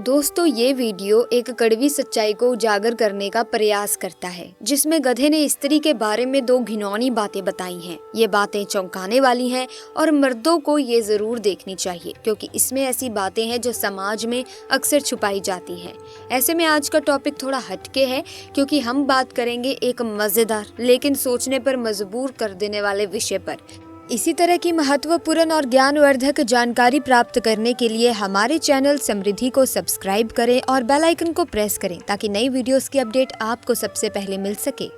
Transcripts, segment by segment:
दोस्तों ये वीडियो एक कड़वी सच्चाई को उजागर करने का प्रयास करता है, जिसमें गधे ने स्त्री के बारे में दो घिनौनी बातें बताई हैं। ये बातें चौंकाने वाली हैं और मर्दों को ये जरूर देखनी चाहिए, क्योंकि इसमें ऐसी बातें हैं जो समाज में अक्सर छुपाई जाती हैं। ऐसे में आज का टॉपिक थोड़ा हटके है, क्योंकि हम बात करेंगे एक मजेदार लेकिन सोचने पर मजबूर कर देने वाले विषय पर। इसी तरह की महत्वपूर्ण और ज्ञानवर्धक जानकारी प्राप्त करने के लिए हमारे चैनल समृद्धि को सब्सक्राइब करें और बेल आइकन को प्रेस करें, ताकि नई वीडियोस की अपडेट आपको सबसे पहले मिल सके।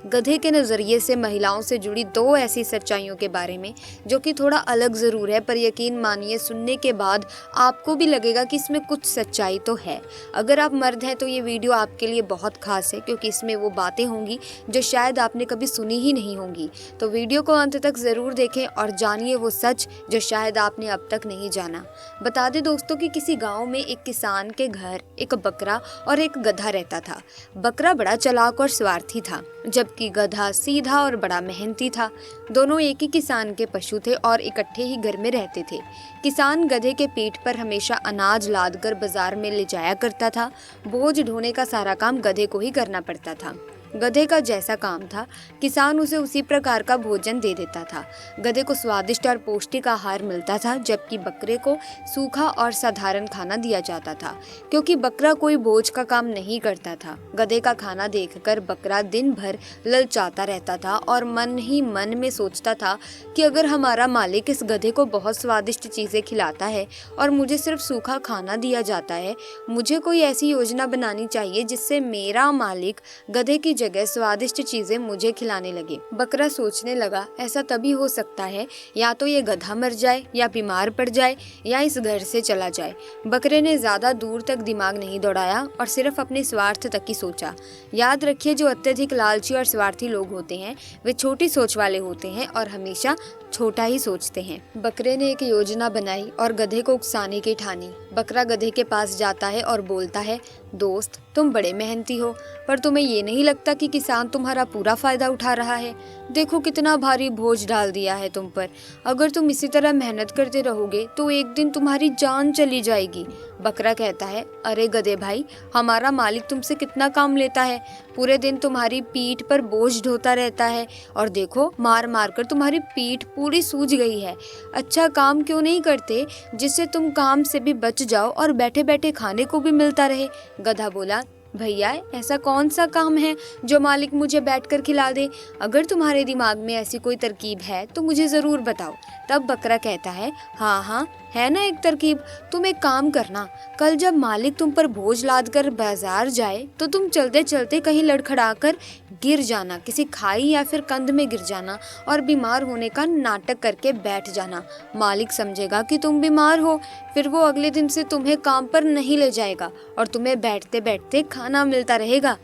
गधे के नजरिए से महिलाओं से जुड़ी दो ऐसी सच्चाइयों के बारे में, जो कि थोड़ा अलग जरूर है, पर यकीन मानिए सुनने के बाद आपको भी लगेगा कि इसमें कुछ सच्चाई तो है। अगर आप मर्द हैं तो ये वीडियो आपके लिए बहुत खास है, क्योंकि इसमें वो बातें होंगी जो शायद आपने कभी सुनी ही नहीं होंगी। तो वीडियो को अंत तक जरूर देखें और जानिए वो सच जो शायद आपने अब तक नहीं जाना। बता दें दोस्तों कि किसी गाँव में एक किसान के घर एक बकरा और एक गधा रहता था। बकरा बड़ा चालाक और स्वार्थी था, जबकि गधा सीधा और बड़ा मेहनती था। दोनों एक ही किसान के पशु थे और इकट्ठे ही घर में रहते थे। किसान गधे के पीठ पर हमेशा अनाज लादकर बाजार में ले जाया करता था। बोझ ढोने का सारा काम गधे को ही करना पड़ता था। गधे का जैसा काम था, किसान उसे उसी प्रकार का भोजन दे देता था। गधे को स्वादिष्ट और पौष्टिक आहार मिलता था, जबकि बकरे को सूखा और साधारण खाना दिया जाता था, क्योंकि बकरा कोई बोझ का काम नहीं करता था। गधे का खाना देखकर बकरा दिन भर ललचाता रहता था और मन ही मन में सोचता था कि अगर हमारा मालिक इस गधे को बहुत स्वादिष्ट चीज़ें खिलाता है और मुझे सिर्फ सूखा खाना दिया जाता है, मुझे कोई ऐसी योजना बनानी चाहिए जिससे मेरा मालिक गधे की जगह स्वादिष्ट चीजें मुझे खिलाने लगे। बकरा सोचने लगा, ऐसा तभी हो सकता है या तो ये गधा मर जाए या बीमार पड़ जाए या इस घर से चला जाए। बकरे ने ज्यादा दूर तक दिमाग नहीं दौड़ाया और सिर्फ अपने स्वार्थ तक ही सोचा। याद रखिए, जो अत्यधिक लालची और स्वार्थी लोग होते हैं वे छोटी सोच वाले होते हैं और हमेशा छोटा ही सोचते हैं। बकरे ने एक योजना बनाई और गधे को उकसाने की ठानी। बकरा गधे के पास जाता है और बोलता है, दोस्त तुम बड़े मेहनती हो, पर तुम्हें ये नहीं लगता कि किसान तुम्हारा पूरा फायदा उठा रहा है? देखो कितना भारी बोझ डाल दिया है तुम पर। अगर तुम इसी तरह मेहनत करते रहोगे तो एक दिन तुम्हारी जान चली जाएगी। बकरा कहता है, अरे गधे भाई, हमारा मालिक तुमसे कितना काम लेता है, पूरे दिन तुम्हारी पीठ पर बोझ ढोता रहता है और देखो मार मार कर तुम्हारी पीठ पूरी सूज गई है। अच्छा काम क्यों नहीं करते जिससे तुम काम से भी बच जाओ और बैठे बैठे खाने को भी मिलता रहे? गधा बोला, भैया ऐसा कौन सा काम है जो मालिक मुझे बैठकर खिला दे? अगर तुम्हारे दिमाग में ऐसी कोई तरकीब है तो मुझे ज़रूर बताओ। तब बकरा कहता है, हाँ है ना एक तरकीब। तुम एक काम करना, कल जब मालिक तुम पर बोझ लाद कर बाजार जाए तो तुम चलते चलते कहीं लड़खड़ाकर गिर जाना, किसी खाई या फिर कंद में गिर जाना और बीमार होने का नाटक करके बैठ जाना। मालिक समझेगा कि तुम बीमार हो, फिर वो अगले दिन से तुम्हें काम पर नहीं ले जाएगा और तुम्हें बैठते बैठते खाना मिलता रहेगा।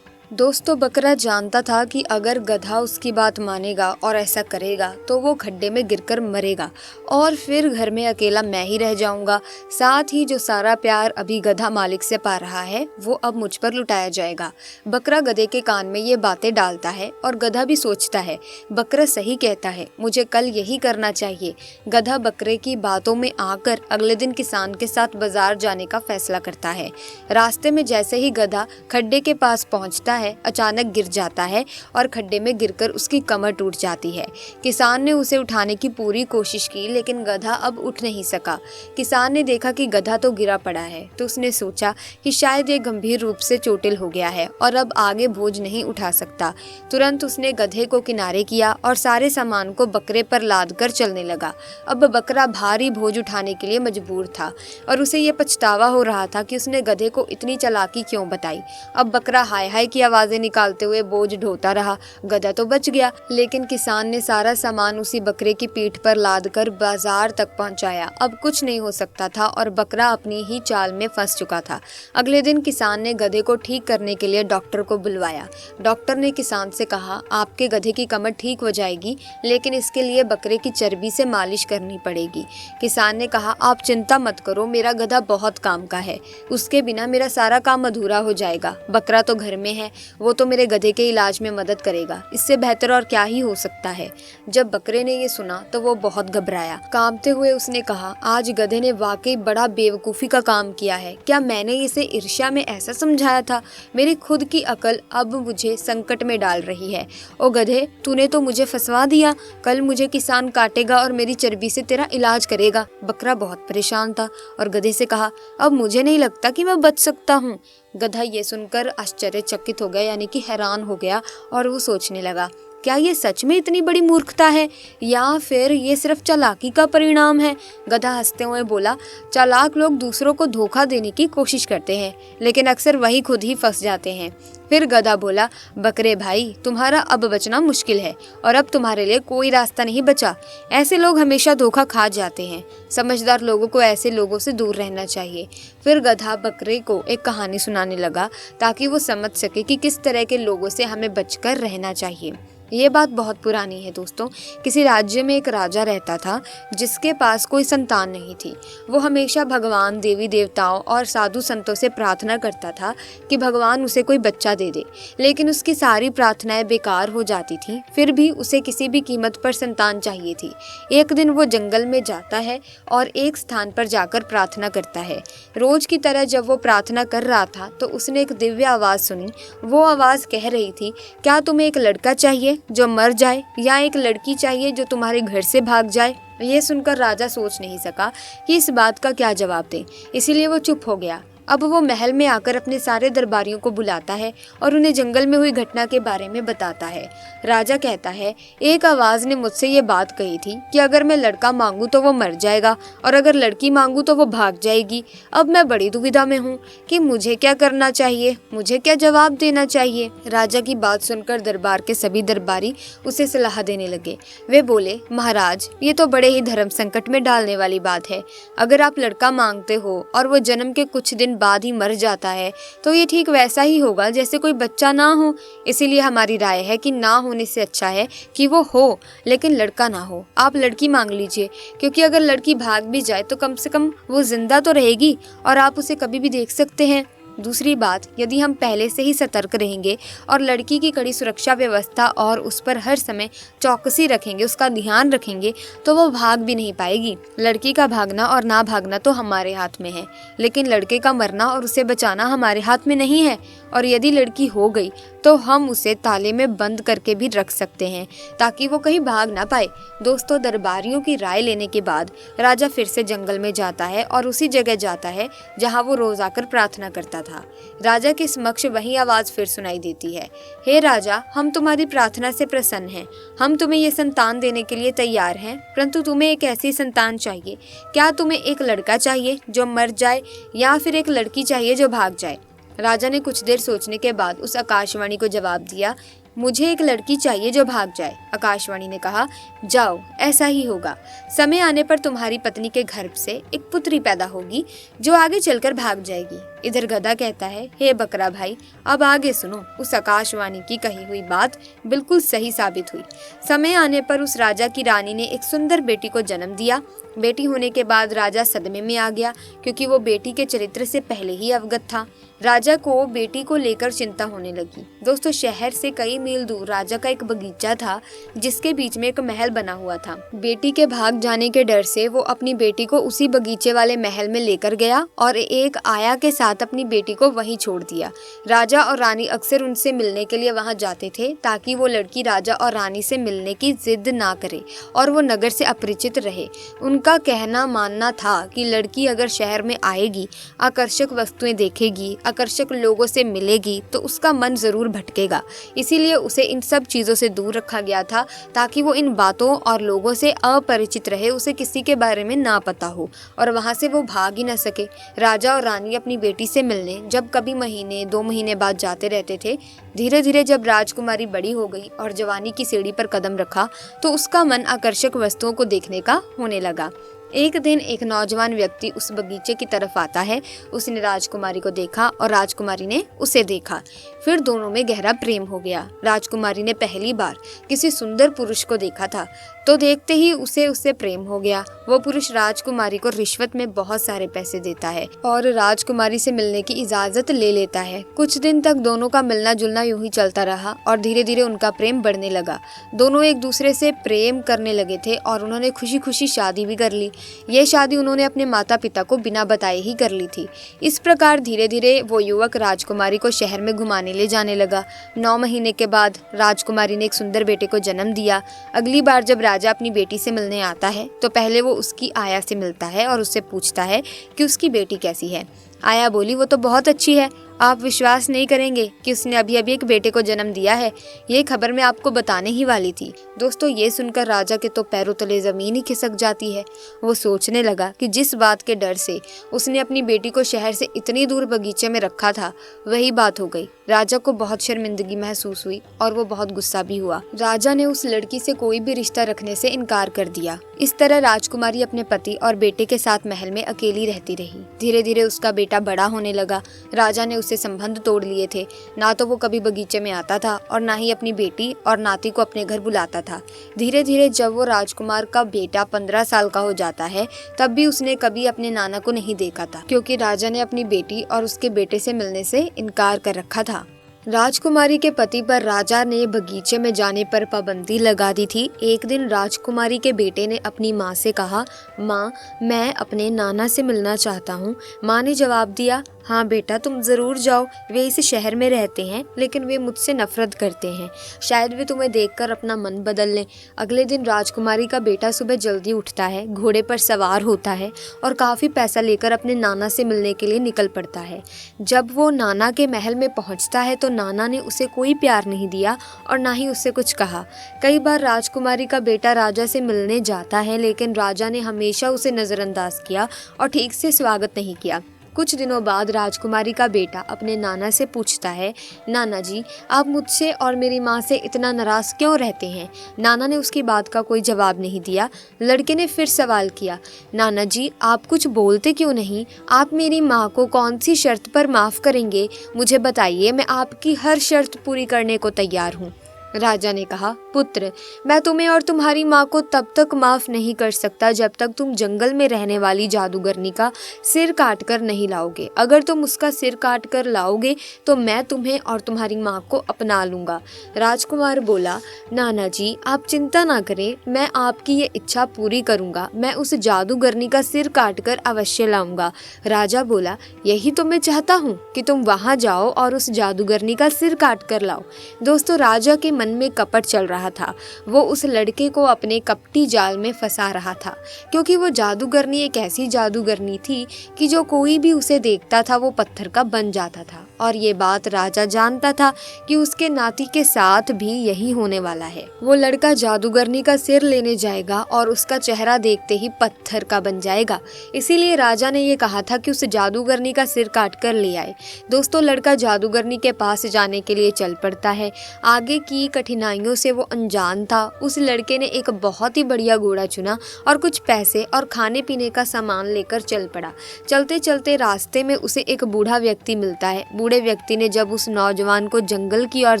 दोस्तों बकरा जानता था कि अगर गधा उसकी बात मानेगा और ऐसा करेगा तो वो खड्डे में गिरकर मरेगा और फिर घर में अकेला मैं ही रह जाऊंगा। साथ ही जो सारा प्यार अभी गधा मालिक से पा रहा है वो अब मुझ पर लुटाया जाएगा। बकरा गधे के कान में ये बातें डालता है और गधा भी सोचता है, बकरा सही कहता है, मुझे कल यही करना चाहिए। गधा बकरे की बातों में आकर अगले दिन किसान के साथ बाजार जाने का फैसला करता है। रास्ते में जैसे ही गधा खड्डे के पास पहुंचता है, अचानक गिर जाता है और खड्डे में गिरकर उसकी कमर टूट जाती है। किसान ने उसे उठाने की पूरी कोशिश की, लेकिन गधा अब उठ नहीं सका। किसान ने देखा कि गधा तो गिरा पड़ा है, तो उसने सोचा कि शायद ये गंभीर रूप से चोटिल हो गया है और अब आगे बोझ नहीं उठा सकता। तुरंत उसने गधे को किनारे किया और सारे सामान को बकरे पर लाद कर चलने लगा। अब बकरा भारी बोझ उठाने के लिए मजबूर था और उसे ये पछतावा हो रहा था कि उसने गधे को इतनी चालाकी क्यों बताई। अब बकरा हाय हाय की आवाजें निकालते हुए बोझ ढोता रहा। गधा तो बच गया, लेकिन किसान ने सारा सामान उसी बकरे की पीठ पर लादकर बाजार तक पहुंचाया। अब कुछ नहीं हो सकता था और बकरा अपनी ही चाल में फंस चुका था। अगले दिन किसान ने गधे को ठीक करने के लिए डॉक्टर को बुलवाया। डॉक्टर ने किसान से कहा, आपके गधे की कमर ठीक हो जाएगी, लेकिन इसके लिए बकरे की चर्बी से मालिश करनी पड़ेगी। किसान ने कहा, आप चिंता मत करो, मेरा गधा बहुत काम का है, उसके बिना मेरा सारा काम अधूरा हो जाएगा। बकरा तो घर में है, वो तो मेरे गधे के इलाज में मदद करेगा, इससे बेहतर और क्या ही हो सकता है। जब बकरे ने ये सुना तो वो बहुत घबराया। कांपते हुए उसने कहा, आज गधे ने वाकई बड़ा बेवकूफ़ी का काम किया है। क्या मैंने इसे ईर्ष्या में ऐसा समझाया था? मेरी खुद की अकल अब मुझे संकट में डाल रही है। ओ गधे, तूने तो मुझे फंसवा दिया। कल मुझे किसान काटेगा और मेरी चर्बी से तेरा इलाज करेगा। बकरा बहुत परेशान था और गधे से कहा, अब मुझे नहीं लगता कि मैं बच सकता हूँ। गधा ये सुनकर आश्चर्यचकित हो गया, यानी कि हैरान हो गया, और वो सोचने लगा, क्या ये सच में इतनी बड़ी मूर्खता है या फिर ये सिर्फ चालाकी का परिणाम है? गधा हंसते हुए बोला, चालाक लोग दूसरों को धोखा देने की कोशिश करते हैं, लेकिन अक्सर वही खुद ही फंस जाते हैं। फिर गधा बोला, बकरे भाई, तुम्हारा अब बचना मुश्किल है और अब तुम्हारे लिए कोई रास्ता नहीं बचा। ऐसे लोग हमेशा धोखा खा जाते हैं। समझदार लोगों को ऐसे लोगों से दूर रहना चाहिए। फिर गधा बकरे को एक कहानी सुनाने लगा ताकि वो समझ सके कि किस तरह के लोगों से हमें बचकर रहना चाहिए। ये बात बहुत पुरानी है दोस्तों। किसी राज्य में एक राजा रहता था जिसके पास कोई संतान नहीं थी। वो हमेशा भगवान, देवी देवताओं और साधु संतों से प्रार्थना करता था कि भगवान उसे कोई बच्चा दे दे, लेकिन उसकी सारी प्रार्थनाएं बेकार हो जाती थीं। फिर भी उसे किसी भी कीमत पर संतान चाहिए थी। एक दिन वो जंगल में जाता है और एक स्थान पर जाकर प्रार्थना करता है। रोज की तरह जब वो प्रार्थना कर रहा था तो उसने एक दिव्य आवाज़ सुनी। वो आवाज़ कह रही थी, क्या तुम्हें एक लड़का चाहिए जो मर जाए या एक लड़की चाहिए जो तुम्हारे घर से भाग जाए? ये सुनकर राजा सोच नहीं सका कि इस बात का क्या जवाब दे, इसीलिए वो चुप हो गया। अब वो महल में आकर अपने सारे दरबारियों को बुलाता है और उन्हें जंगल में हुई घटना के बारे में बताता है। राजा कहता है, एक आवाज़ ने मुझसे ये बात कही थी कि अगर मैं लड़का मांगू तो वो मर जाएगा और अगर लड़की मांगू तो वो भाग जाएगी। अब मैं बड़ी दुविधा में हूँ कि मुझे क्या करना चाहिए, मुझे क्या जवाब देना चाहिए। राजा की बात सुनकर दरबार के सभी दरबारी उसे सलाह देने लगे। वे बोले, महाराज, ये तो बड़े ही धर्म संकट में डालने वाली बात है। अगर आप लड़का मांगते हो और वो जन्म के कुछ दिन बाद ही मर जाता है तो ये ठीक वैसा ही होगा जैसे कोई बच्चा ना हो। इसीलिए हमारी राय है कि ना होने से अच्छा है कि वो हो लेकिन लड़का ना हो। आप लड़की मांग लीजिए, क्योंकि अगर लड़की भाग भी जाए तो कम से कम वो जिंदा तो रहेगी और आप उसे कभी भी देख सकते हैं। दूसरी बात, यदि हम पहले से ही सतर्क रहेंगे और लड़की की कड़ी सुरक्षा व्यवस्था और उस पर हर समय चौकसी रखेंगे, उसका ध्यान रखेंगे, तो वो भाग भी नहीं पाएगी। लड़की का भागना और ना भागना तो हमारे हाथ में है, लेकिन लड़के का मरना और उसे बचाना हमारे हाथ में नहीं है। और यदि लड़की हो गई तो हम उसे ताले में बंद करके भी रख सकते हैं ताकि वो कहीं भाग ना पाए। दोस्तों, दरबारियों की राय लेने के बाद राजा फिर से जंगल में जाता है और उसी जगह जाता है जहाँ वो रोज आकर प्रार्थना करता था। राजा के समक्ष वही आवाज फिर सुनाई देती है, हे राजा, हम तुम्हारी प्रार्थना से प्रसन्न हैं। हम तुम्हें ये संतान देने के लिए तैयार हैं, परंतु तुम्हें एक ऐसी संतान चाहिए। क्या तुम्हें एक लड़का चाहिए जो मर जाए या फिर एक लड़की चाहिए जो भाग जाए? राजा ने कुछ देर सोचने के बाद उस आकाशवाणी को जवाब दिया, मुझे एक लड़की चाहिए जो भाग जाए। आकाशवाणी ने कहा, जाओ, ऐसा ही होगा। समय आने पर तुम्हारी पत्नी के गर्भ से एक पुत्री पैदा होगी जो आगे चलकर भाग जाएगी। इधर गधा कहता है, हे बकरा भाई, अब आगे सुनो। उस आकाशवाणी की कही हुई बात बिल्कुल सही साबित हुई। समय आने पर उस राजा की रानी ने एक सुंदर बेटी को जन्म दिया। बेटी होने के बाद राजा सदमे में आ गया, क्योंकि वो बेटी के चरित्र से पहले ही अवगत था। राजा को बेटी को लेकर चिंता होने लगी। दोस्तों, शहर से कई मील दूर राजा का एक बगीचा था जिसके बीच में एक महल बना हुआ था। बेटी के भाग जाने के डर से वो अपनी बेटी को उसी बगीचे वाले महल में लेकर गया और एक आया के साथ अपनी बेटी को वहीं छोड़ दिया। राजा और रानी अक्सर उनसे मिलने के लिए वहां जाते थे ताकि वो लड़की राजा और रानी से मिलने की जिद ना करे और वो नगर से अपरिचित रहे। उनका कहना मानना था कि लड़की अगर शहर में आएगी, आकर्षक वस्तुएं देखेगी, आकर्षक लोगों से मिलेगी तो उसका मन जरूर भटकेगा। इसीलिए उसे इन सब चीज़ों से दूर रखा गया था ताकि वो इन बातों और लोगों से अपरिचित रहे, उसे किसी के बारे में ना पता हो और वहाँ से वो भाग ही ना सके। राजा और रानी अपनी बेटी से मिलने जब कभी महीने 2 महीने बाद जाते रहते थे। धीरे धीरे जब राजकुमारी बड़ी हो गई और जवानी की सीढ़ी पर कदम रखा तो उसका मन आकर्षक वस्तुओं को देखने का होने लगा। एक दिन एक नौजवान व्यक्ति उस बगीचे की तरफ आता है। उसने राजकुमारी को देखा और राजकुमारी ने उसे देखा। फिर दोनों में गहरा प्रेम हो गया। राजकुमारी ने पहली बार किसी सुंदर पुरुष को देखा था तो देखते ही उसे उससे प्रेम हो गया। वो पुरुष राजकुमारी को रिश्वत में बहुत सारे पैसे देता है और राजकुमारी से मिलने की इजाजत ले लेता है। कुछ दिन तक दोनों का मिलना जुलना यूं ही चलता रहा और धीरे धीरे उनका प्रेम बढ़ने लगा। दोनों एक दूसरे से प्रेम करने लगे थे और उन्होंने खुशी खुशी शादी भी कर ली। ये शादी उन्होंने अपने माता पिता को बिना बताए ही कर ली थी। इस प्रकार धीरे धीरे वो युवक राजकुमारी को शहर में घुमाने ले जाने लगा। 9 महीने के बाद राजकुमारी ने एक सुंदर बेटे को जन्म दिया। अगली बार जब राजा अपनी बेटी से मिलने आता है तो पहले वो उसकी आया से मिलता है और उससे पूछता है कि उसकी बेटी कैसी है। आया बोली, वो तो बहुत अच्छी है। आप विश्वास नहीं करेंगे कि उसने अभी अभी एक बेटे को जन्म दिया है। ये खबर मैं आपको बताने ही वाली थी। दोस्तों, ये सुनकर राजा के तो पैरों तले जमीन ही खिसक जाती है। वो सोचने लगा कि जिस बात के डर से उसने अपनी बेटी को शहर से इतनी दूर बगीचे में रखा था, वही बात हो गई। राजा को बहुत शर्मिंदगी महसूस हुई और वो बहुत गुस्सा भी हुआ। राजा ने उस लड़की से कोई भी रिश्ता रखने से इनकार कर दिया। इस तरह राजकुमारी अपने पति और बेटे के साथ महल में अकेली रहती रही। धीरे धीरे उसका बेटा बड़ा होने लगा। राजा ने उससे संबंध तोड़ लिए थे। ना तो वो कभी बगीचे में आता था और ना ही अपनी बेटी और नाती को अपने घर बुलाता था। धीरे धीरे जब वो राजकुमार का बेटा 15 साल का हो जाता है, तब भी उसने कभी अपने नाना को नहीं देखा था, क्योंकि राजा ने अपनी बेटी और उसके बेटे से मिलने से इनकार कर रखा था। राजकुमारी के पति पर राजा ने बगीचे में जाने पर पाबंदी लगा दी थी। एक दिन राजकुमारी के बेटे ने अपनी माँ से कहा, माँ, मैं अपने नाना से मिलना चाहता हूँ। माँ ने जवाब दिया, हाँ बेटा, तुम जरूर जाओ। वे इस शहर में रहते हैं, लेकिन वे मुझसे नफरत करते हैं। शायद वे तुम्हें देखकर अपना मन बदल लें। अगले दिन राजकुमारी का बेटा सुबह जल्दी उठता है, घोड़े पर सवार होता है और काफी पैसा लेकर अपने नाना से मिलने के लिए निकल पड़ता है। जब वो नाना के महल में पहुंचता है तो नाना ने उसे कोई प्यार नहीं दिया और ना ही उससे कुछ कहा। कई बार राजकुमारी का बेटा राजा से मिलने जाता है, लेकिन राजा ने हमेशा उसे नजरअंदाज किया और ठीक से स्वागत नहीं किया। कुछ दिनों बाद राजकुमारी का बेटा अपने नाना से पूछता है, नाना जी, आप मुझसे और मेरी माँ से इतना नाराज क्यों रहते हैं? नाना ने उसकी बात का कोई जवाब नहीं दिया। लड़के ने फिर सवाल किया, नाना जी, आप कुछ बोलते क्यों नहीं? आप मेरी माँ को कौन सी शर्त पर माफ़ करेंगे? मुझे बताइए, मैं आपकी हर शर्त पूरी करने को तैयार हूँ। राजा ने कहा, पुत्र, मैं तुम्हें और तुम्हारी माँ को तब तक माफ नहीं कर सकता जब तक तुम जंगल में रहने वाली जादूगरनी का सिर काट कर नहीं लाओगे। अगर तुम उसका सिर काट कर लाओगे तो मैं तुम्हें और तुम्हारी माँ को अपना लूंगा। राजकुमार बोला, नाना जी, आप चिंता ना करें, मैं आपकी ये इच्छा पूरी करूंगा। मैं उस जादूगरनी का सिर काट कर अवश्य लाऊंगा। राजा बोला, यही तो मैं चाहता हूँ कि तुम वहाँ जाओ और उस जादूगरनी का सिर काट कर लाओ। दोस्तों, राजा के मन में कपट चल रहा था। वो उस लड़के को अपने कपटी जाल में फंसा रहा था, क्योंकि वो जादूगरनी एक ऐसी जादूगरनी थी कि जो कोई भी उसे देखता था वो पत्थर का बन जाता था। और ये बात राजा जानता था कि उसके नाती के साथ भी यही होने वाला है। वो लड़का जादूगरनी का सिर लेने जाएगा और उसका चेहरा देखते ही पत्थर का बन जाएगा। इसीलिए राजा ने ये कहा था कि उस जादूगरनी का सिर काट कर ले आए। दोस्तों, लड़का जादूगरनी के पास जाने के लिए चल पड़ता है। आगे की कठिनाइयों से वो अनजान था। उस लड़के ने एक बहुत ही बढ़िया घोड़ा चुना और कुछ पैसे और खाने पीने का सामान लेकर चल पड़ा। चलते चलते रास्ते में उसे एक बूढ़ा व्यक्ति मिलता है। बूढ़े व्यक्ति ने जब उस नौजवान को जंगल की ओर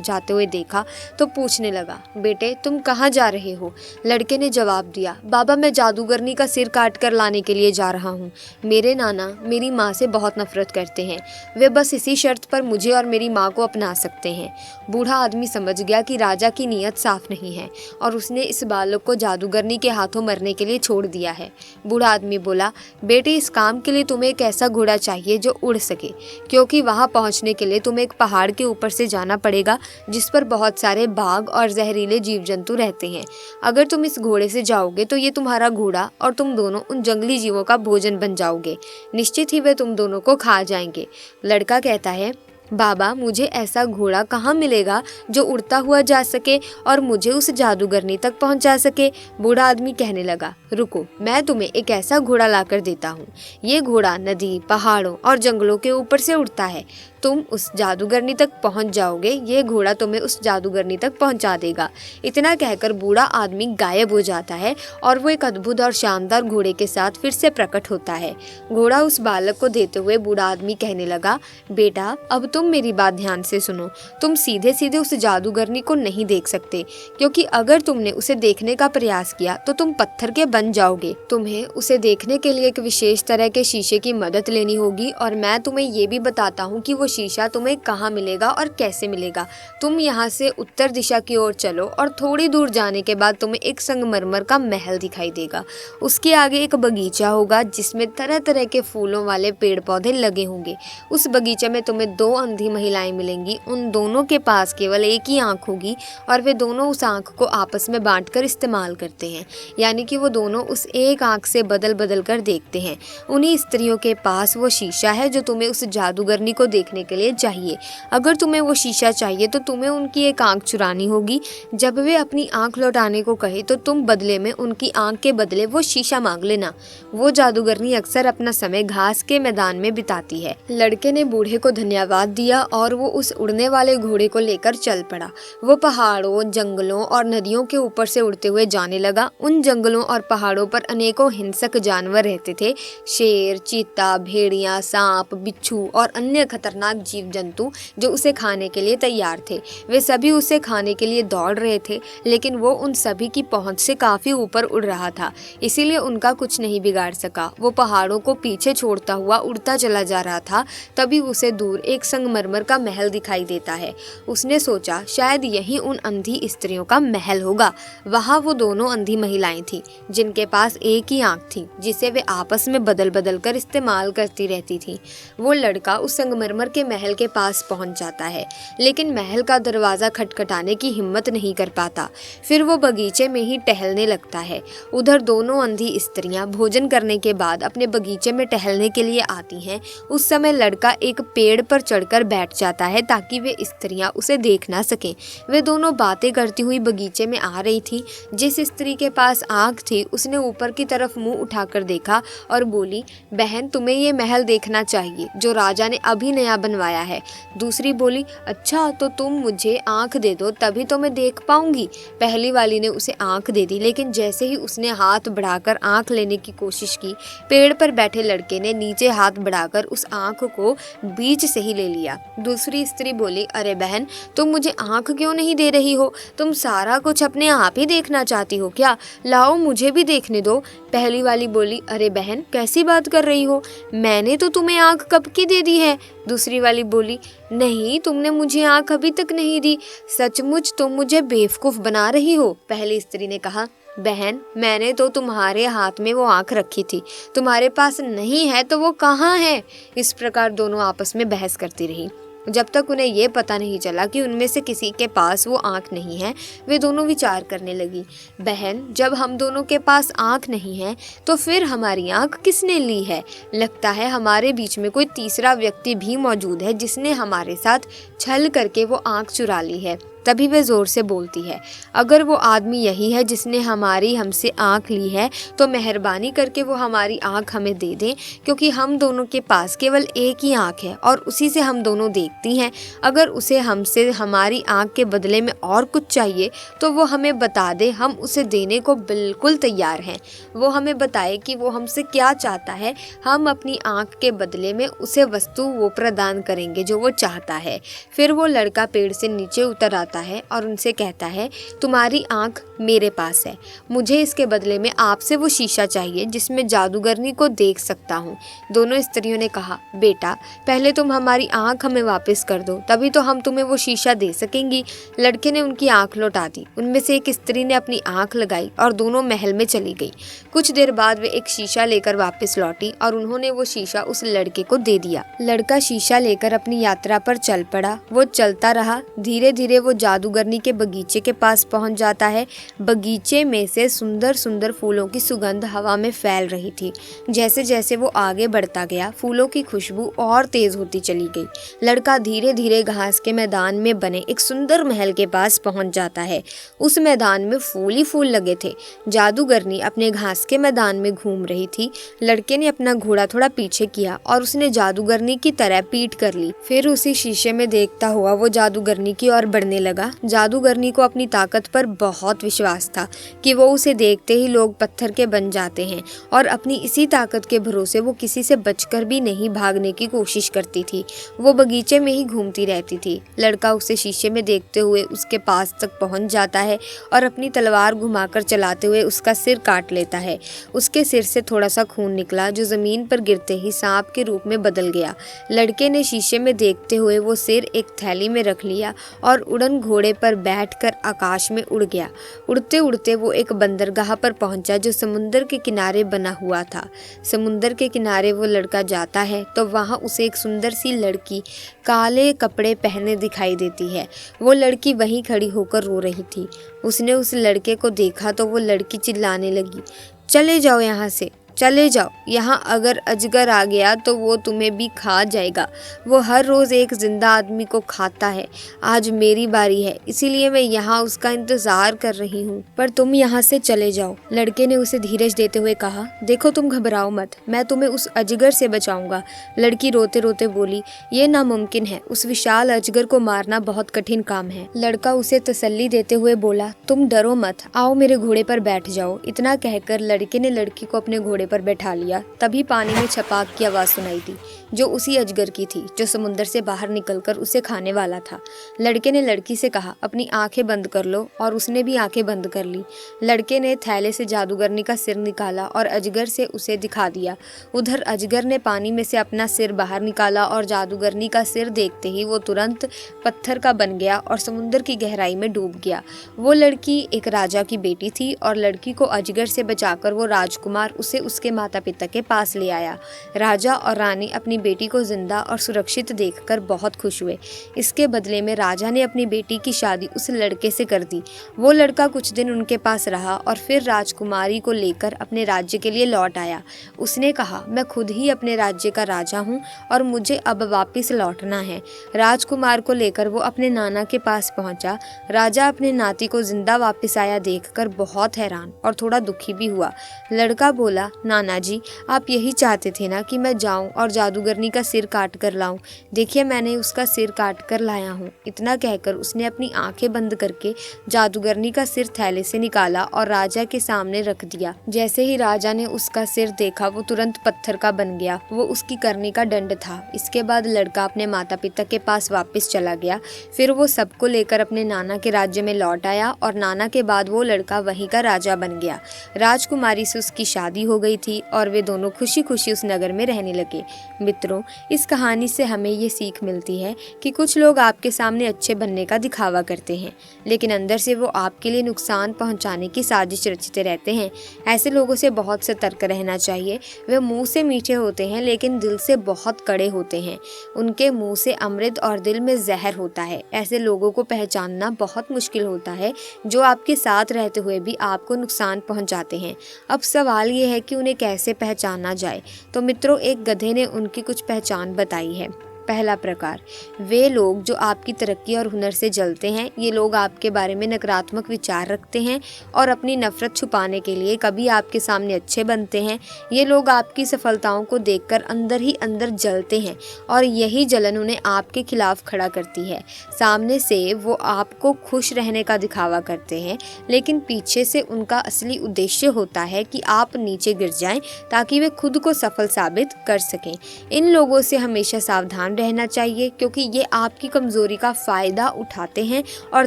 जाते हुए देखा तो पूछने लगा, बेटे, तुम कहाँ जा रहे हो? लड़के ने जवाब दिया, बाबा, मैं जादूगरनी का सिर काट कर लाने के लिए जा रहा हूँ। मेरे नाना मेरी माँ से बहुत नफरत करते हैं। वे बस इसी शर्त पर मुझे और मेरी माँ को अपना सकते हैं। बूढ़ा आदमी समझ गया कि राजा की नीयत साफ नहीं है और उसने इस बालक को जादूगरनी के हाथों मरने के लिए छोड़ दिया है। बूढ़ा आदमी बोला, बेटे, इस काम के लिए तुम्हें एक ऐसा घोड़ा चाहिए जो उड़ सके, क्योंकि वहां पहुंचने के लिए तुम्हें एक पहाड़ के ऊपर से जाना पड़ेगा जिस पर बहुत सारे बाघ और जहरीले जीव जंतु रहते हैं। अगर तुम इस घोड़े से जाओगे तो ये तुम्हारा घोड़ा और तुम दोनों उन जंगली जीवों का भोजन बन जाओगे। निश्चित ही वे तुम दोनों को खा जाएंगे। लड़का कहता है, बाबा, मुझे ऐसा घोड़ा कहाँ मिलेगा जो उड़ता हुआ जा सके और मुझे उस जादूगरनी तक पहुँचा सके? बूढ़ा आदमी कहने लगा, रुको, मैं तुम्हें एक ऐसा घोड़ा लाकर देता हूँ। ये घोड़ा नदी, पहाड़ों और जंगलों के ऊपर से उड़ता है। तुम उस जादूगरनी तक पहुंच जाओगे, ये घोड़ा तुम्हें उस जादूगरनी तक पहुंचा देगा। इतना कहकर बूढ़ा आदमी गायब हो जाता है और वो एक अद्भुत और शानदार घोड़े के साथ फिर से प्रकट होता है। घोड़ा उस बालक को देते हुए बूढ़ा आदमी कहने लगा, बेटा अब तुम मेरी बात ध्यान से सुनो। तुम सीधे सीधे उस जादूगरनी को नहीं देख सकते, क्योंकि अगर तुमने उसे देखने का प्रयास किया तो तुम पत्थर के बन जाओगे। तुम्हें उसे देखने के लिए एक विशेष तरह के शीशे की मदद लेनी होगी, और मैं तुम्हें ये भी बताता हूँ कि वो शीशा तुम्हें कहाँ मिलेगा और कैसे मिलेगा। तुम यहाँ से उत्तर दिशा की ओर चलो और थोड़ी दूर जाने के बाद तुम्हें एक संगमरमर का महल दिखाई देगा। उसके आगे एक बगीचा होगा जिसमें तरह तरह के फूलों वाले पेड़ पौधे लगे होंगे। उस बगीचे में तुम्हें दो अंधी महिलाएं मिलेंगी। उन दोनों के पास केवल एक ही आंख होगी और वे दोनों उस आंख को आपस में बांटकर इस्तेमाल करते हैं, यानी कि वो दोनों उस एक आंख से बदल बदल कर देखते हैं। उन्हीं स्त्रियों के पास वो शीशा है जो तुम्हें उस जादूगरनी को देखने के लिए चाहिए। अगर तुम्हें वो शीशा चाहिए तो तुम्हें उनकी एक आंख चुरानी होगी। जब वे अपनी आंख लौटाने को कहे तो तुम बदले में उनकी आंख के बदले वो शीशा मांग लेना। वो जादूगरनी अक्सर अपना समय घास के मैदान में बिताती है। लड़के ने बूढ़े को धन्यवाद दिया और वो उस उड़ने वाले घोड़े को लेकर चल पड़ा। वो पहाड़ों, जंगलों और नदियों के ऊपर से उड़ते हुए जाने लगा। उन जंगलों और पहाड़ों पर अनेकों हिंसक जानवर रहते थे। शेर, चीता, भेड़िया, सांप, बिच्छू और अन्य खतरनाक जीव जंतु जो उसे खाने के लिए तैयार थे। वे सभी उसे खाने के लिए दौड़ रहे थे, लेकिन वो उन सभी की पहुंच से काफी ऊपर उड़ रहा था, इसीलिए उनका कुछ नहीं बिगाड़ सका। वो पहाड़ों को पीछे छोड़ता हुआ उड़ता चला जा रहा था। तभी उसे दूर एक संगमरमर का महल दिखाई देता है। उसने सोचा शायद यही उन अंधी स्त्रियों का महल होगा। वहाँ वो दोनों अंधी महिलाएं थीं, जिनके पास एक ही आंख थी जिसे वे आपस में बदल बदल कर इस्तेमाल करती रहती थीं। वो लड़का उस संगमरमर के महल के पास पहुंच जाता है, लेकिन महल का दरवाजा खटखटाने की हिम्मत नहीं कर पाता। फिर वो बगीचे में ही टहलने लगता है। उधर दोनों अंधी स्त्रियां भोजन करने के बाद अपने बगीचे में टहलने के लिए आती हैं। उस समय लड़का एक पेड़ पर चढ़कर बैठ जाता है ताकि वे स्त्रियां उसे देख ना सकें। वे दोनों बातें करती हुई बगीचे में आ रही थी। जिस स्त्री के पास आंख थी उसने ऊपर की तरफ मुंह उठाकर देखा और बोली, बहन तुम्हें ये महल देखना चाहिए जो राजा ने अभी नया बनवाया है। दूसरी बोली, अच्छा तो तुम मुझे आंख दे दो तभी तो मैं देख पाऊंगी। पहली वाली ने उसे आंख दे दी, लेकिन जैसे ही उसने हाथ बढ़ाकर आंख लेने की कोशिश की, पेड़ पर बैठे लड़के ने नीचे हाथ बढ़ाकर उस आंख को बीच से ही ले लिया। दूसरी स्त्री बोली, अरे बहन तुम मुझे आंख क्यों नहीं दे रही हो? तुम सारा कुछ अपने आप ही देखना चाहती हो क्या? लाओ मुझे भी देखने दो। पहली वाली बोली, अरे बहन कैसी बात कर रही हो? मैंने तो तुम्हें आंख कब की दे दी है। दूसरी वाली बोली, नहीं तुमने मुझे आंख अभी तक नहीं दी। सचमुच तुम मुझे बेवकूफ बना रही हो। पहली स्त्री ने कहा, बहन मैंने तो तुम्हारे हाथ में वो आंख रखी थी, तुम्हारे पास नहीं है तो वो कहाँ है? इस प्रकार दोनों आपस में बहस करती रही जब तक उन्हें ये पता नहीं चला कि उनमें से किसी के पास वो आंख नहीं है। वे दोनों विचार करने लगी, बहन जब हम दोनों के पास आंख नहीं है तो फिर हमारी आंख किसने ली है? लगता है हमारे बीच में कोई तीसरा व्यक्ति भी मौजूद है जिसने हमारे साथ छल करके वो आंख चुरा ली है। तभी वे जोर से बोलती है, अगर वो आदमी यही है जिसने हमारी हमसे आंख ली है तो मेहरबानी करके वो हमारी आंख हमें दे दें, क्योंकि हम दोनों के पास केवल एक ही आंख है और उसी से हम दोनों देखती हैं। अगर उसे हमसे हमारी आंख के बदले में और कुछ चाहिए तो वो हमें बता दे, हम उसे देने को बिल्कुल तैयार हैं। वो हमें बताए कि वो हमसे क्या चाहता है, हम अपनी आंख के बदले में उसे वस्तु वो प्रदान करेंगे जो वो चाहता है। फिर वो लड़का पेड़ से नीचे उतर आता है और उनसे कहता है, तुम्हारी आंख मेरे पास है, मुझे इसके बदले में आपसे वो शीशा चाहिए जिसमें जादूगरनी को देख सकता हूँ। दोनों स्त्रियों ने कहा, बेटा पहले तुम हमारी आंख हमें वापस कर दो, तभी तो हम तुम्हें वो शीशा दे सकेंगी। लड़के ने उनकी आंख लौटा दी। उनमें से एक स्त्री ने अपनी आंख लगाई और दोनों महल में चली गई। कुछ देर बाद वे एक शीशा लेकर वापस लौटी और उन्होंने वो शीशा उस लड़के को दे दिया। लड़का शीशा लेकर अपनी यात्रा पर चल पड़ा। वो चलता रहा। धीरे धीरे वो जादूगरनी के बगीचे के पास पहुंच जाता है। बगीचे में से सुंदर सुंदर फूलों की सुगंध हवा में फैल रही थी। जैसे जैसे वो आगे बढ़ता गया, फूलों की खुशबू और तेज होती चली गई। लड़का धीरे धीरे घास के मैदान में बने एक सुंदर महल के पास पहुंच जाता है। उस मैदान में फूल ही फूल लगे थे। जादूगरनी अपने घास के मैदान में घूम रही थी। लड़के ने अपना घोड़ा थोड़ा पीछे किया और उसने जादूगरनी की तरह पीठ कर ली। फिर उसी शीशे में देखता हुआ वो जादूगरनी की ओर बढ़ने लगा। जादूगरनी को अपनी ताकत पर बहुत विश्वास था कि वो उसे देखते ही लोग पत्थर के बन जाते हैं, और अपनी इसी ताकत के भरोसे वो किसी से बचकर भी नहीं भागने की कोशिश करती थी। वो बगीचे में ही घूमती रहती थी। लड़का उसे शीशे में देखते हुए उसके पास तक पहुंच जाता है और अपनी तलवार घुमाकर चलाते हुए उसका सिर काट लेता है। उसके सिर से थोड़ा सा खून निकला जो जमीन पर गिरते ही सांप के रूप में बदल गया। लड़के ने शीशे में देखते हुए वो सिर एक थैली में रख लिया और उड़न घोड़े पर बैठकर आकाश में उड़ गया। उड़ते उड़ते वो एक बंदरगाह पर पहुंचा जो समुंदर के किनारे बना हुआ था। समुंदर के किनारे वो लड़का जाता है तो वहां उसे एक सुंदर सी लड़की काले कपड़े पहने दिखाई देती है। वो लड़की वहीं खड़ी होकर रो रही थी। उसने उस लड़के को देखा तो वो लड़की चिल्लाने लगी, चले जाओ यहाँ से, चले जाओ। यहाँ अगर अजगर आ गया तो वो तुम्हें भी खा जाएगा। वो हर रोज़ एक जिंदा आदमी को खाता है। आज मेरी बारी है, इसीलिए मैं यहाँ उसका इंतज़ार कर रही हूँ, पर तुम यहाँ से चले जाओ। लड़के ने उसे धीरज देते हुए कहा, देखो तुम घबराओ मत, मैं तुम्हें उस अजगर से बचाऊंगा। लड़की रोते रोते बोली, ये नामुमकिन है, उस विशाल अजगर को मारना बहुत कठिन काम है। लड़का उसे तसल्ली देते हुए बोला, तुम डरो मत, आओ मेरे घोड़े पर बैठ जाओ। इतना कहकर लड़के ने लड़की को अपने घोड़े पर बैठा लिया। तभी पानी में छपाक की आवाज सुनाई दी, जो उसी अजगर की थी जो समुद्र से बाहर निकलकर उसे खाने वाला था। लड़के ने लड़की से कहा, अपनी आंखें बंद कर लो, और उसने भी आंखें बंद कर ली। लड़के ने थैले से जादूगरनी का सिर निकाला और अजगर से उसे दिखा दिया। उधर अजगर ने पानी में से अपना सिर बाहर निकाला और जादूगरनी का सिर देखते ही वो तुरंत पत्थर का बन गया और समुद्र की गहराई में डूब गया। वो लड़की एक राजा की बेटी थी और लड़की को अजगर से बचाकर वो राजकुमार उसे उसके माता पिता के पास ले आया। राजा और रानी अपनी बेटी को जिंदा और सुरक्षित देखकर बहुत खुश हुए। इसके बदले में राजा ने अपनी बेटी की शादी उस लड़के से कर दी। वो लड़का कुछ दिन उनके पास रहा और फिर राजकुमारी को लेकर अपने राज्य के लिए लौट आया। उसने कहा, मैं खुद ही अपने राज्य का राजा हूँ और मुझे अब वापिस लौटना है। राजकुमार को लेकर वो अपने नाना के पास पहुंचा। राजा अपने नाती को जिंदा वापस आया देखकर बहुत हैरान और थोड़ा दुखी भी हुआ। लड़का बोला, नाना जी, आप यही चाहते थे ना कि मैं जाऊं और जादूगरनी का सिर काट कर लाऊं। देखिए, मैंने उसका सिर काट कर लाया हूं। इतना कहकर उसने अपनी आंखें बंद करके जादूगरनी का सिर थैले से निकाला और राजा के सामने रख दिया। जैसे ही राजा ने उसका सिर देखा, वो तुरंत पत्थर का बन गया। वो उसकी करनी का दंड था। इसके बाद लड़का अपने माता पिता के पास वापस चला गया। फिर वो सबको लेकर अपने नाना के राज्य में लौट आया और नाना के बाद वो लड़का वहीं का राजा बन गया। राजकुमारी से उसकी शादी हो गई थी और वे दोनों खुशी खुशी उस नगर में रहने लगे। मित्रों, इस कहानी से हमें ये सीख मिलती है कि कुछ लोग आपके सामने अच्छे बनने का दिखावा करते हैं, लेकिन अंदर से वो आपके लिए नुकसान पहुंचाने की साजिश रचते रहते हैं। ऐसे लोगों से बहुत सतर्क रहना चाहिए। वे मुंह से मीठे होते हैं लेकिन दिल से बहुत कड़े होते हैं। उनके मुंह से अमृत और दिल में जहर होता है। ऐसे लोगों को पहचानना बहुत मुश्किल होता है, जो आपके साथ रहते हुए भी आपको नुकसान पहुंचाते हैं। अब सवाल ये है कि उन्हें कैसे पहचाना जाए। तो मित्रों, एक गधे ने उनकी कुछ पहचान बताई है। पहला प्रकार, वे लोग जो आपकी तरक्की और हुनर से जलते हैं। ये लोग आपके बारे में नकारात्मक विचार रखते हैं और अपनी नफरत छुपाने के लिए कभी आपके सामने अच्छे बनते हैं। ये लोग आपकी सफलताओं को देखकर अंदर ही अंदर जलते हैं और यही जलन उन्हें आपके खिलाफ खड़ा करती है। सामने से वो आपको खुश रहने का दिखावा करते हैं, लेकिन पीछे से उनका असली उद्देश्य होता है कि आप नीचे गिर जाएं ताकि वे खुद को सफल साबित कर सकें। इन लोगों से हमेशा सावधान रहना चाहिए, क्योंकि ये आपकी कमजोरी का फायदा उठाते हैं और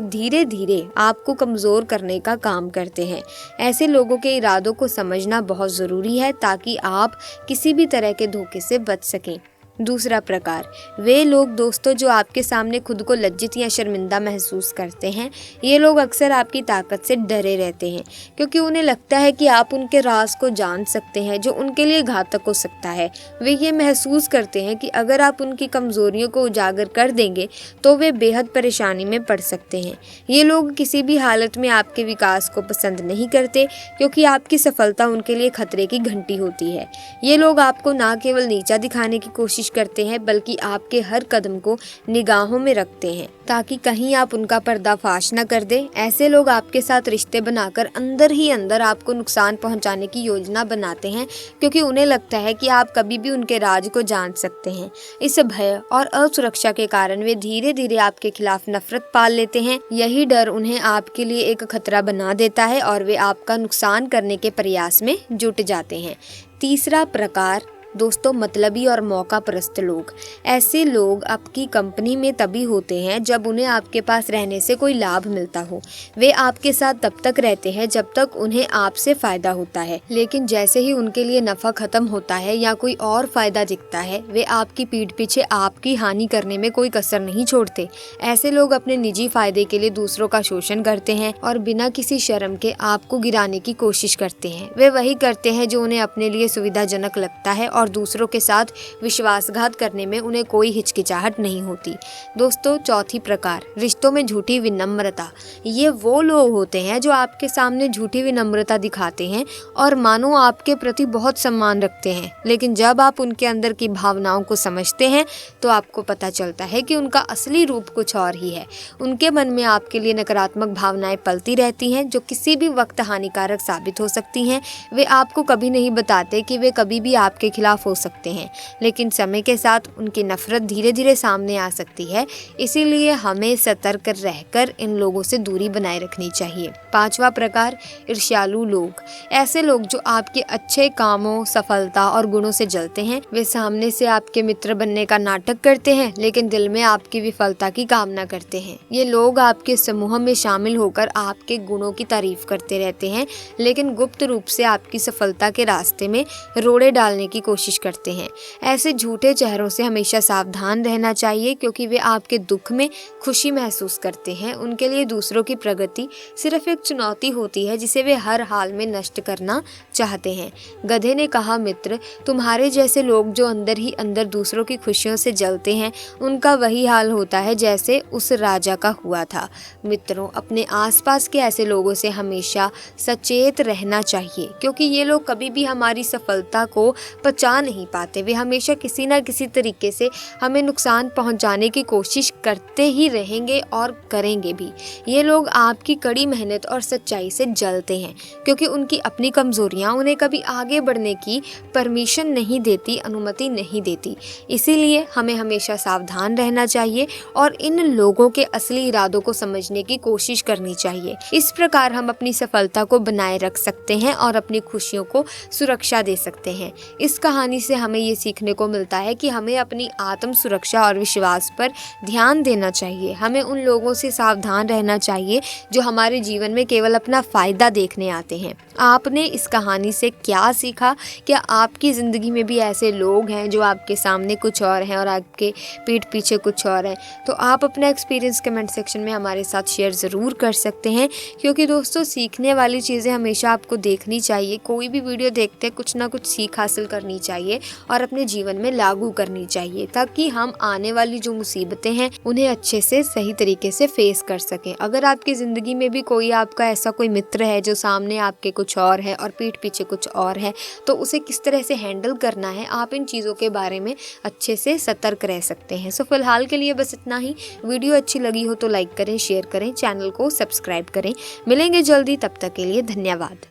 धीरे धीरे आपको कमजोर करने का काम करते हैं। ऐसे लोगों के इरादों को समझना बहुत जरूरी है ताकि आप किसी भी तरह के धोखे से बच सकें। दूसरा प्रकार, वे लोग दोस्तों जो आपके सामने खुद को लज्जित या शर्मिंदा महसूस करते हैं। ये लोग अक्सर आपकी ताकत से डरे रहते हैं क्योंकि उन्हें लगता है कि आप उनके राज को जान सकते हैं जो उनके लिए घातक हो सकता है। वे ये महसूस करते हैं कि अगर आप उनकी कमजोरियों को उजागर कर देंगे तो वे बेहद परेशानी में पड़ सकते हैं। ये लोग किसी भी हालत में आपके विकास को पसंद नहीं करते क्योंकि आपकी सफलता उनके लिए खतरे की घंटी होती है। ये लोग आपको ना केवल नीचा दिखाने की कोशिश करते हैं बल्कि आपके हर कदम को निगाहों में रखते हैं ताकि कहीं आप उनका पर्दाफाश न कर दें। ऐसे लोग आपके साथ रिश्ते बनाकर अंदर ही अंदर आपको नुकसान पहुंचाने की योजना बनाते हैं क्योंकि उन्हें लगता है कि आप कभी भी उनके राज को जान सकते हैं। इस भय और असुरक्षा के कारण वे धीरे धीरे आपके खिलाफ नफरत पाल लेते हैं। यही डर उन्हें आपके लिए एक खतरा बना देता है और वे आपका नुकसान करने के प्रयास में जुट जाते हैं। तीसरा प्रकार दोस्तों, मतलबी और मौका परस्त लोग। ऐसे लोग आपकी कंपनी में तभी होते हैं जब उन्हें आपके पास रहने से कोई लाभ मिलता हो। वे आपके साथ तब तक रहते हैं जब तक उन्हें आपसे फायदा होता है, लेकिन जैसे ही उनके लिए नफा खत्म होता है या कोई और फायदा दिखता है, वे आपकी पीठ पीछे आपकी हानि करने में कोई कसर नहीं छोड़ते। ऐसे लोग अपने निजी फायदे के लिए दूसरों का शोषण करते हैं और बिना किसी शर्म के आपको गिराने की कोशिश करते हैं। वे वही करते हैं जो उन्हें अपने लिए सुविधाजनक लगता है और दूसरों के साथ विश्वासघात करने में उन्हें कोई हिचकिचाहट नहीं होती। दोस्तों, चौथी प्रकार, रिश्तों में झूठी विनम्रता। ये वो लोग होते हैं जो आपके सामने झूठी विनम्रता दिखाते हैं और मानो आपके प्रति बहुत सम्मान रखते हैं, लेकिन जब आप उनके अंदर की भावनाओं को समझते हैं तो आपको पता चलता है कि उनका असली रूप कुछ और ही है। उनके मन में आपके लिए नकारात्मक भावनाएं पलती रहती हैं जो किसी भी वक्त हानिकारक साबित हो सकती हैं। वे आपको कभी नहीं बताते कि वे कभी भी आपके खिलाफ हो सकते हैं, लेकिन समय के साथ उनकी नफरत धीरे धीरे सामने आ सकती है। इसीलिए हमें सतर्क रहकर इन लोगों से दूरी बनाए रखनी चाहिए। पांचवा प्रकार, ईर्ष्यालु लोग। ऐसे लोग जो आपके अच्छे कामों, सफलता और गुणों से जलते हैं। वे सामने से आपके मित्र बनने का नाटक करते हैं लेकिन दिल में आपकी विफलता की कामना करते हैं। ये लोग आपके समूह में शामिल होकर आपके गुणों की तारीफ करते रहते हैं लेकिन गुप्त रूप से आपकी सफलता के रास्ते में रोड़े डालने की कोशिश करते हैं। ऐसे झूठे चेहरों से हमेशा सावधान रहना चाहिए क्योंकि वे आपके दुख में खुशी महसूस करते हैं। उनके लिए दूसरों की प्रगति सिर्फ एक चुनौती होती है जिसे वे हर हाल में नष्ट करना चाहते हैं। गधे ने कहा, मित्र, तुम्हारे जैसे लोग जो अंदर ही अंदर दूसरों की खुशियों से जलते हैं, उनका वही हाल होता है जैसे उस राजा का हुआ था। मित्रों, अपने आसपास के ऐसे लोगों से हमेशा सचेत रहना चाहिए क्योंकि ये लोग कभी भी हमारी सफलता को पचा नहीं पाते। वे हमेशा किसी न किसी तरीके से हमें नुकसान पहुंचाने की कोशिश करते ही रहेंगे और करेंगे भी। ये लोग आपकी कड़ी मेहनत और सच्चाई से जलते हैं क्योंकि उनकी अपनी कमजोरियां उन्हें कभी आगे बढ़ने की परमिशन नहीं देती, अनुमति नहीं देती। इसीलिए हमें हमेशा सावधान रहना चाहिए और इन लोगों के असली इरादों को समझने की कोशिश करनी चाहिए। इस प्रकार हम अपनी सफलता को बनाए रख सकते हैं और अपनी खुशियों को सुरक्षा दे सकते हैं। इस कहानी से हमें ये सीखने को मिलता है कि हमें अपनी आत्म सुरक्षा और विश्वास पर ध्यान देना चाहिए। हमें उन लोगों से सावधान रहना चाहिए जो हमारे जीवन में केवल अपना फायदा देखने आते हैं। आपने इस कहानी से क्या सीखा? क्या आपकी ज़िंदगी में भी ऐसे लोग हैं जो आपके सामने कुछ और हैं और आपके पीठ पीछे कुछ और हैं? तो आप अपना एक्सपीरियंस कमेंट सेक्शन में हमारे साथ शेयर ज़रूर कर सकते हैं क्योंकि दोस्तों, सीखने वाली चीज़ें हमेशा आपको देखनी चाहिए। कोई भी वीडियो देखते कुछ ना कुछ सीख हासिल करनी चाहिए और अपने जीवन में लागू करनी चाहिए ताकि हम आने वाली जो मुसीबतें हैं उन्हें अच्छे से सही तरीके से फेस कर सकें। अगर आपकी ज़िंदगी में भी कोई आपका ऐसा कोई मित्र है जो सामने आपके कुछ और है और पीठ पीछे कुछ और है, तो उसे किस तरह से हैंडल करना है, आप इन चीज़ों के बारे में अच्छे से सतर्क रह सकते हैं। सो फिलहाल के लिए बस इतना ही। वीडियो अच्छी लगी हो तो लाइक करें, शेयर करें, चैनल को सब्सक्राइब करें। मिलेंगे जल्दी, तब तक के लिए धन्यवाद।